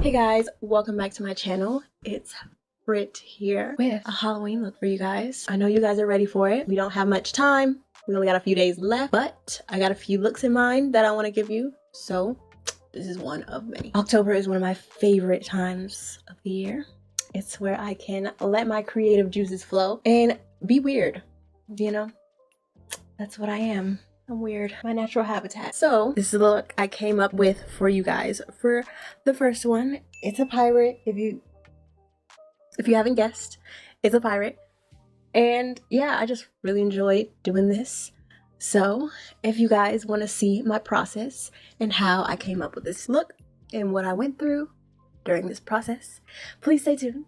Hey guys, welcome back to my channel. It's Brit here with a Halloween look for you guys. I know you guys are ready for it. We don't have much time. We only got a few days left, but I got a few looks in mind that I want to give you. So this is one of many. October is one of my favorite times of the year. It's where I can let my creative juices flow and be weird. You know, that's what I am. I'm weird. My natural habitat. So this is the look I came up with for you guys. For the first one, it's a pirate. If you haven't guessed, it's a pirate. And yeah, I just really enjoyed doing this. So if you guys want to see my process and how I came up with this look and what I went through during this process, please stay tuned.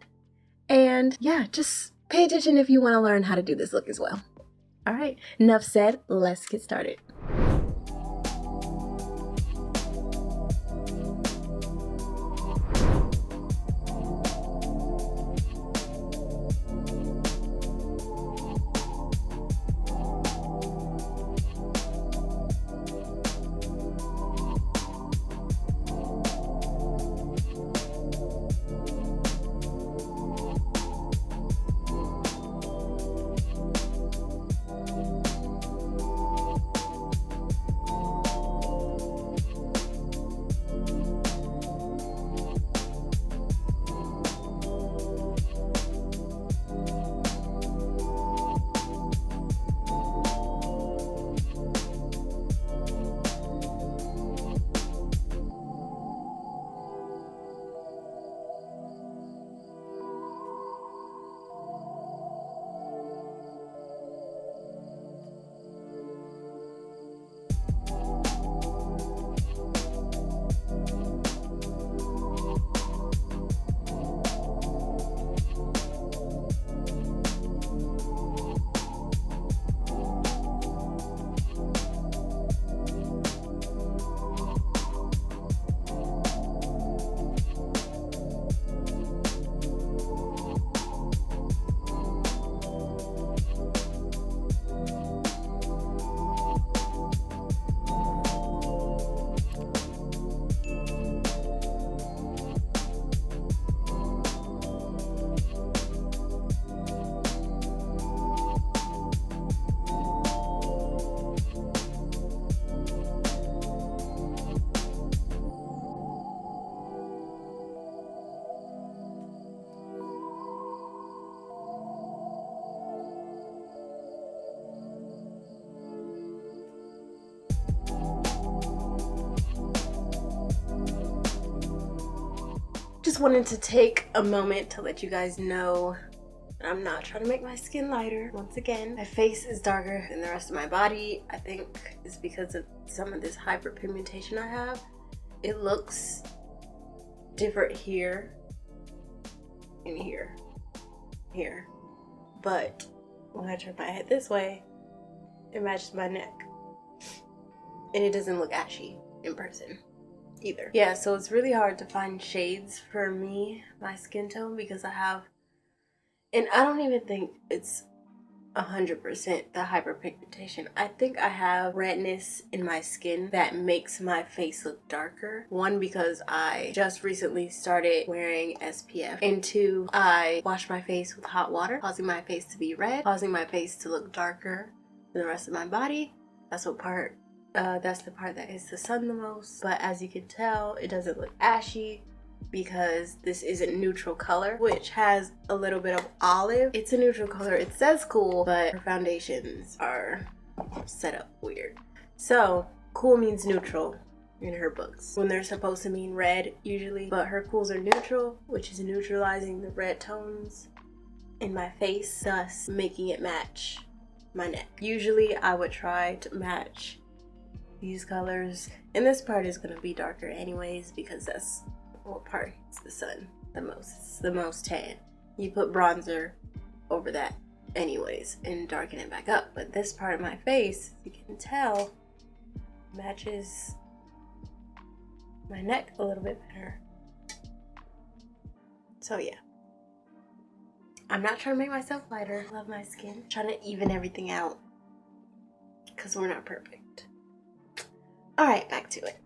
And yeah, just pay attention if you want to learn how to do this look as well. All right, enough said, let's get started. Just wanted to take a moment to let you guys know I'm not trying to make my skin lighter. Once again, my face is darker than the rest of my body. I think it's because of some of this hyperpigmentation I have. It looks different here and here. But when I turn my head this way, it matches my neck. And it doesn't look ashy in person either. Yeah, so it's really hard to find shades for me, my skin tone, because I have, and I don't even think it's 100% the hyperpigmentation. I think I have redness in my skin that makes my face look darker. One, because I just recently started wearing SPF, and two, I wash my face with hot water, causing my face to be red, causing my face to look darker than the rest of my body. That's the part that hits the sun the most. But as you can tell, it doesn't look ashy because this is a neutral color, which has a little bit of olive. It's a neutral color. It says cool, but her foundations are set up weird. So cool means neutral in her books when they're supposed to mean red usually, but her cools are neutral, which is neutralizing the red tones in my face, thus making it match my neck. Usually I would try to match these colors, and this part is going to be darker anyways because that's what part hits the sun the most. It's the most tan. You put bronzer over that anyways and darken it back up, but this part of my face, you can tell, matches my neck a little bit better. So yeah, I'm not trying to make myself lighter. I love my skin. I'm trying to even everything out because we're not perfect. All right, back to it.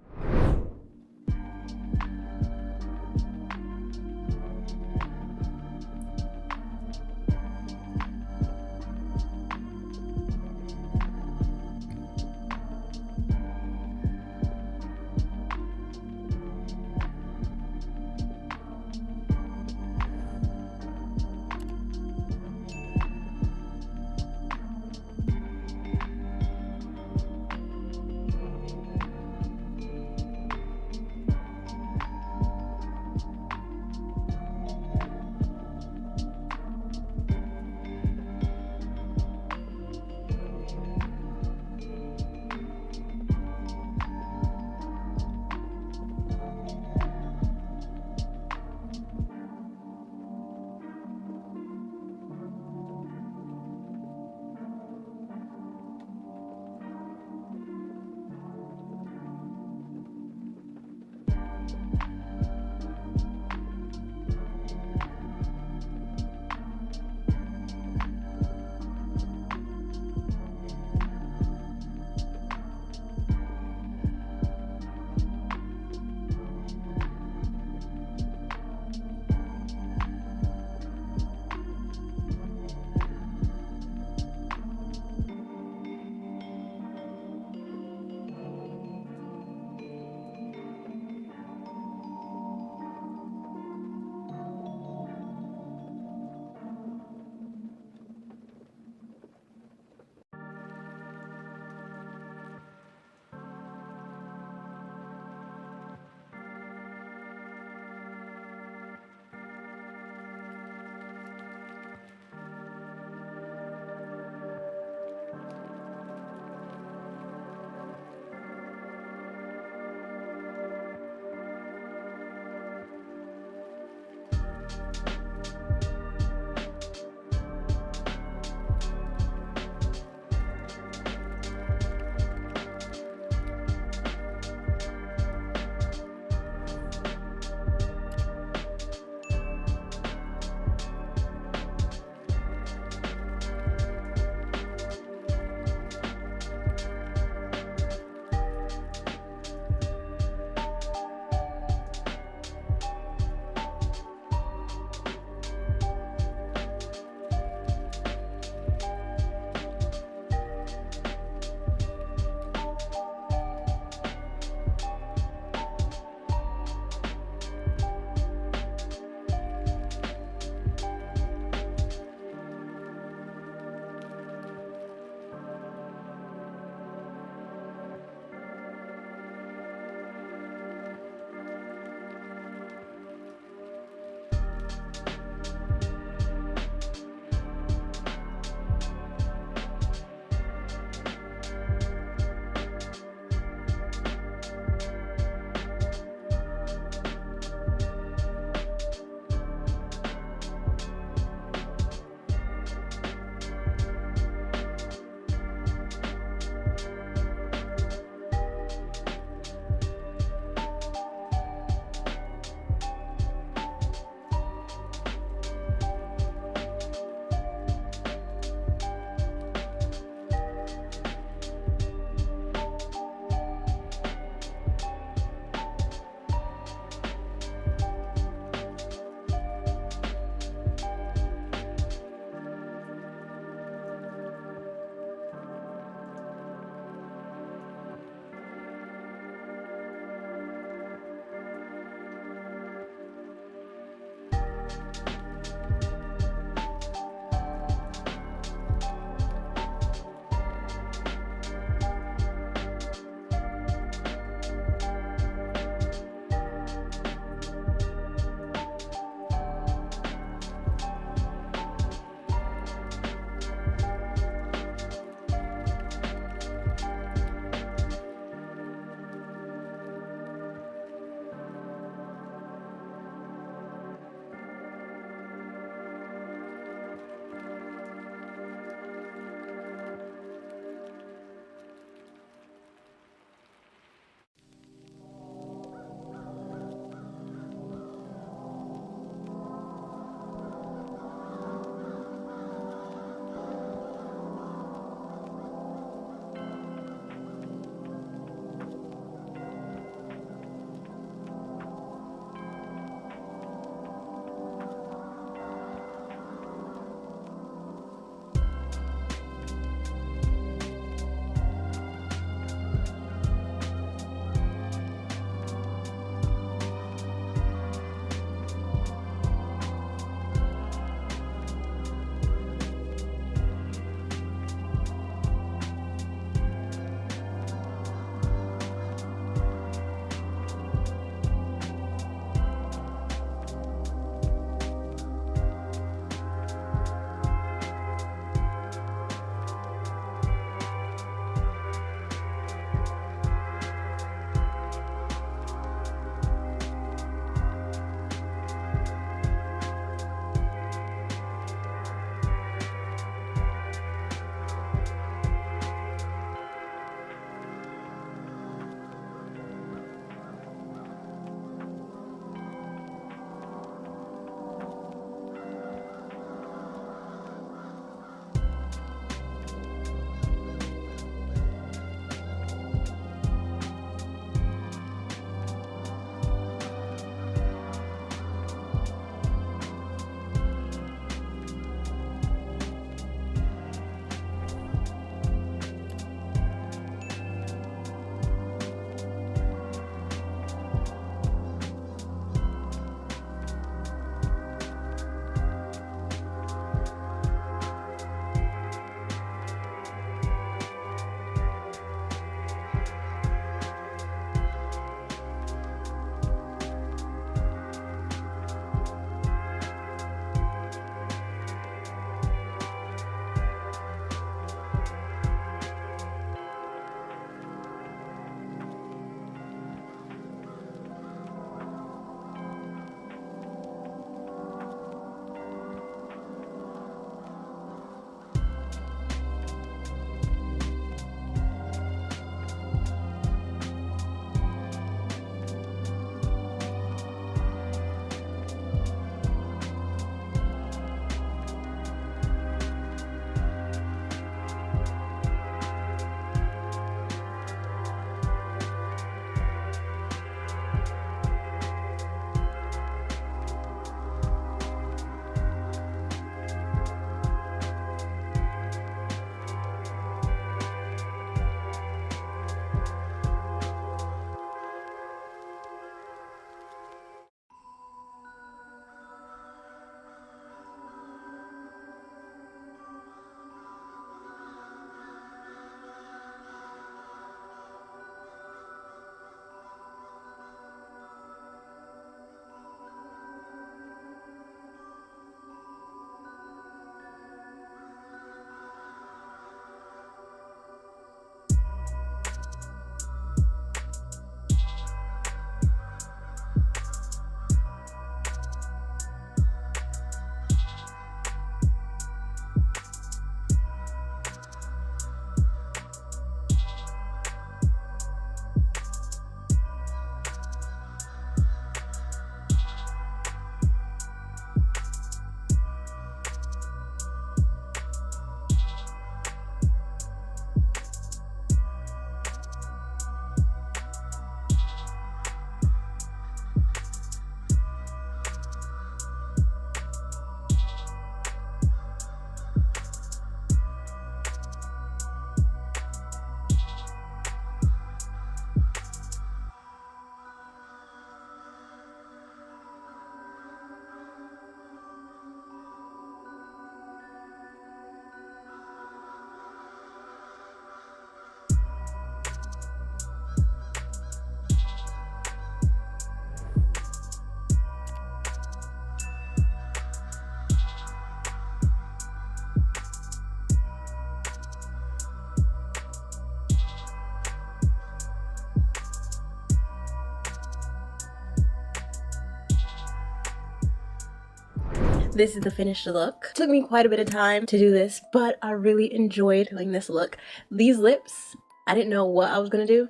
This is the finished look. Took me quite a bit of time to do this, but I really enjoyed doing this look. These lips, I didn't know what I was gonna do,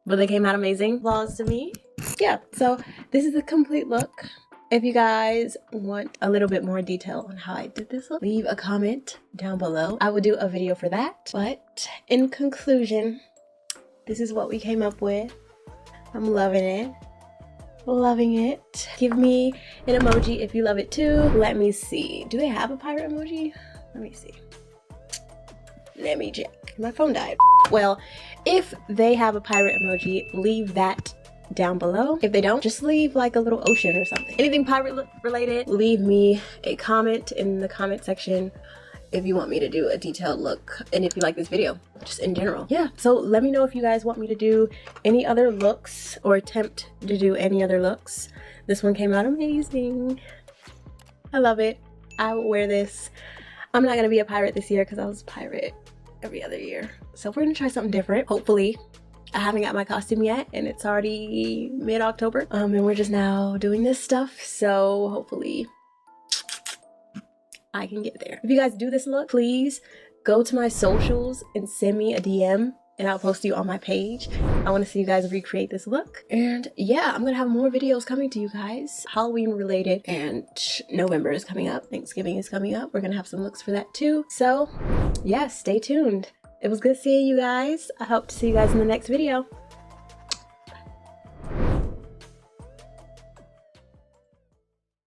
but they came out amazing. Applause to me. Yeah, so this is the complete look. If you guys want a little bit more detail on how I did this look, leave a comment down below. I will do a video for that. But in conclusion, this is what we came up with. I'm loving it. Loving it. Give me an emoji if you love it too. Let me see. Do they have a pirate emoji? Let me see. Let me check. My phone died. Well, if they have a pirate emoji, leave that down below. If they don't, just leave like a little ocean or something. Anything pirate related, leave me a comment in the comment section if you want me to do a detailed look, and if you like this video just in general. Yeah, so let me know if you guys want me to do any other looks or attempt to do any other looks. This one came out amazing. I love it. I will wear this. I'm not gonna be a pirate this year because I was a pirate every other year, so we're gonna try something different. Hopefully. I haven't got my costume yet, and it's already mid-October, and we're just now doing this stuff, so hopefully I can get there. If you guys do this look, please go to my socials and send me a DM, and I'll post you on my page. I want to see you guys recreate this look. And yeah, I'm gonna have more videos coming to you guys, Halloween related, and November is coming up, Thanksgiving is coming up. We're gonna have some looks for that too. So yeah, stay tuned. It was good seeing you guys. I hope to see you guys in the next video.